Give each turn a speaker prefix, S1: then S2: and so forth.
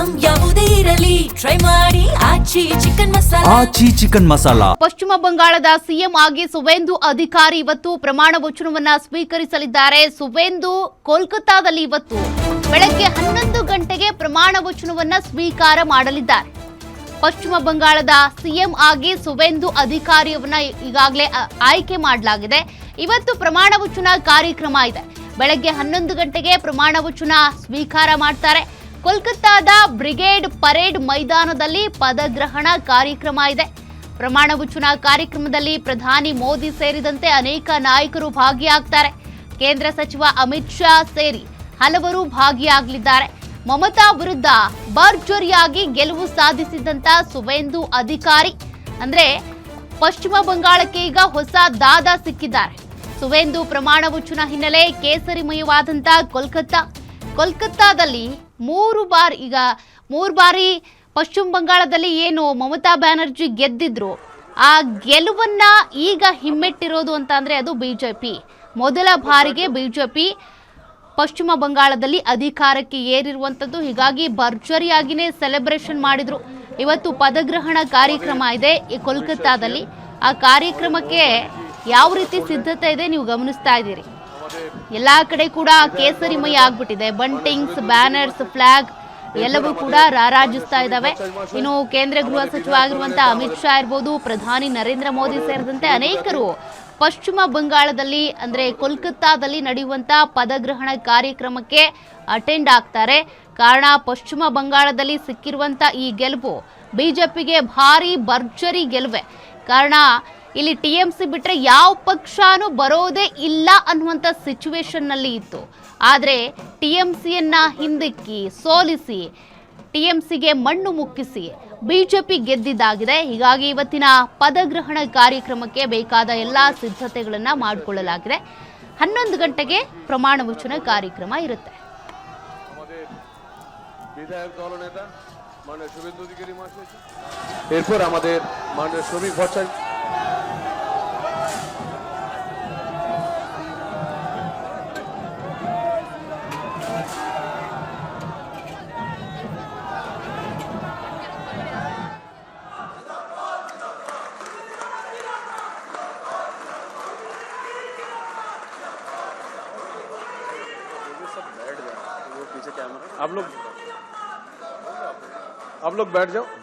S1: Item ಯಾವುದೇ ಇರಲಿ try ಮಾಡಿ ಆಚಿ ಚಿಕನ್ ಮಸಾಲಾ.
S2: ಪಶ್ಚಿಮ ಬಂಗಾಳದ ಸಿಎಂ ಆಗಿ ಸುವೇಂದು ಅಧಿಕಾರಿ ಇವತ್ತು ಪ್ರಮಾಣ ವಚನವನ್ನ ಸ್ವೀಕರಿಸಲಿದ್ದಾರೆ. ಸುವೇಂದು ಕೋಲ್ಕತ್ತಾದಲ್ಲಿ ಇವತ್ತು ಬೆಳಗ್ಗೆ 11 ಗಂಟೆಗೆ ಪ್ರಮಾಣ ವಚನವನ್ನ ಸ್ವೀಕಾರ ಮಾಡಲಿದ್ದಾರೆ. ಪಶ್ಚಿಮ ಬಂಗಾಳದ ಸಿಎಂ ಆಗಿ ಸುವೇಂದು ಅಧಿಕಾರಿಯವನ್ನ ಈಗಾಗಲೇ ಆಯ್ಕೆ ಮಾಡಲಾಗಿದೆ. ಇವತ್ತು ಪ್ರಮಾಣ ವಚನ ಕಾರ್ಯಕ್ರಮ ಇದೆ. ಬೆಳಗ್ಗೆ 11 ಗಂಟೆಗೆ ಪ್ರಮಾಣ ವಚನ ಸ್ವೀಕಾರ ಮಾಡ್ತಾರೆ. ಕೋಲ್ಕತ್ತಾದ ಬ್ರಿಗೇಡ್ ಪರೇಡ್ ಮೈದಾನದಲ್ಲಿ ಪದಗ್ರಹಣ ಕಾರ್ಯಕ್ರಮ ಇದೆ. ಪ್ರಮಾಣ ವಚನ ಕಾರ್ಯಕ್ರಮದಲ್ಲಿ ಪ್ರಧಾನಿ ಮೋದಿ ಸೇರಿದಂತೆ ಅನೇಕ ನಾಯಕರು ಭಾಗಿಯಾಗ್ತಾರೆ. ಕೇಂದ್ರ ಸಚಿವ ಅಮಿತ್ ಶಾ ಸೇರಿ ಹಲವರು ಭಾಗಿಯಾಗಲಿದ್ದಾರೆ. ಮಮತಾ ವಿರುದ್ಧ ಭರ್ಜರಿಯಾಗಿ ಗೆಲುವು ಸಾಧಿಸಿದಂತ ಸುವೇಂದು ಅಧಿಕಾರಿ ಅಂದ್ರೆ ಪಶ್ಚಿಮ ಬಂಗಾಳಕ್ಕೆ ಈಗ ಹೊಸ ದಾದ ಸಿಕ್ಕಿದ್ದಾರೆ. ಸುವೇಂದು ಪ್ರಮಾಣ ವಚನ ಹಿನ್ನೆಲೆ ಕೇಸರಿಮಯವಾದಂತ ಕೋಲ್ಕತ್ತಾದಲ್ಲಿ ಮೂರು ಬಾರಿ ಪಶ್ಚಿಮ ಬಂಗಾಳದಲ್ಲಿ ಏನು ಮಮತಾ ಬ್ಯಾನರ್ಜಿ ಗೆದ್ದಿದ್ರು ಆ ಗೆಲುವನ್ನ ಈಗ ಹಿಮ್ಮೆಟ್ಟಿರೋದು ಅಂತ ಅಂದ್ರೆ ಅದು ಬಿಜೆಪಿ. ಮೊದಲ ಬಾರಿಗೆ ಬಿಜೆಪಿ ಪಶ್ಚಿಮ ಬಂಗಾಳದಲ್ಲಿ ಅಧಿಕಾರಕ್ಕೆ ಏರಿರುವಂಥದ್ದು. ಹೀಗಾಗಿ ಭರ್ಜರಿಯಾಗಿನೇ ಸೆಲೆಬ್ರೇಷನ್ ಮಾಡಿದ್ರು. ಇವತ್ತು ಪದಗ್ರಹಣ ಕಾರ್ಯಕ್ರಮ ಇದೆ ಈ ಕೋಲ್ಕತ್ತಾದಲ್ಲಿ. ಆ ಕಾರ್ಯಕ್ರಮಕ್ಕೆ ಯಾವ ರೀತಿ ಸಿದ್ಧತೆ ಇದೆ ನೀವು ಗಮನಿಸ್ತಾ ಇದ್ದೀರಿ. ಎಲ್ಲಾ ಕಡೆ ಕೂಡ ಕೇಸರಿಮಯ ಆಗ್ಬಿಟ್ಟಿದೆ. ಬಂಟಿಂಗ್ಸ್, ಬ್ಯಾನರ್ಸ್, ಫ್ಲಾಗ್ ಎಲ್ಲವೂ ಕೂಡ ರಾರಾಜಿಸ್ತಾ ಇದ್ದಾವೆ. ಇನ್ನು ಕೇಂದ್ರ ಗೃಹ ಸಚಿವ ಆಗಿರುವಂತಹ ಅಮಿತ್ ಶಾ ಇರ್ಬೋದು, ಪ್ರಧಾನಿ ನರೇಂದ್ರ ಮೋದಿ ಸೇರಿದಂತೆ ಅನೇಕರು ಪಶ್ಚಿಮ ಬಂಗಾಳದಲ್ಲಿ ಅಂದ್ರೆ ಕೋಲ್ಕತ್ತಾದಲ್ಲಿ ನಡೆಯುವಂತ ಪದಗ್ರಹಣ ಕಾರ್ಯಕ್ರಮಕ್ಕೆ ಅಟೆಂಡ್ ಆಗ್ತಾರೆ. ಕಾರಣ ಪಶ್ಚಿಮ ಬಂಗಾಳದಲ್ಲಿ ಸಿಕ್ಕಿರುವಂತ ಈ ಗೆಲುವು ಬಿಜೆಪಿಗೆ ಭಾರಿ ಭರ್ಜರಿ ಗೆಲುವೆ. ಕಾರಣ ಇಲ್ಲಿ ಟಿಎಂಸಿ ಬಿಟ್ರೆ ಯಾವ ಪಕ್ಷನೂ ಬರೋದೇ ಇಲ್ಲ ಅನ್ನುವಂಥ ಸಿಚುವೇಶನ್ ನಲ್ಲಿ ಇತ್ತು. ಆದರೆ ಟಿಎಂಸಿಯನ್ನ ಹಿಂದಿಕ್ಕಿ ಸೋಲಿಸಿ ಟಿಎಂಸಿಗೆ ಮಣ್ಣು ಮುಕ್ಕಿಸಿ ಬಿಜೆಪಿ ಗೆದ್ದಿದ್ದಾಗಿದೆ. ಹೀಗಾಗಿ ಇವತ್ತಿನ ಪದಗ್ರಹಣ ಕಾರ್ಯಕ್ರಮಕ್ಕೆ ಬೇಕಾದ ಎಲ್ಲಾ ಸಿದ್ಧತೆಗಳನ್ನ ಮಾಡಿಕೊಳ್ಳಲಾಗಿದೆ. 11 ಗಂಟೆಗೆ ಪ್ರಮಾಣ ವಚನ ಕಾರ್ಯಕ್ರಮ ಇರುತ್ತೆ.
S3: आप लोग बैठ जाओ.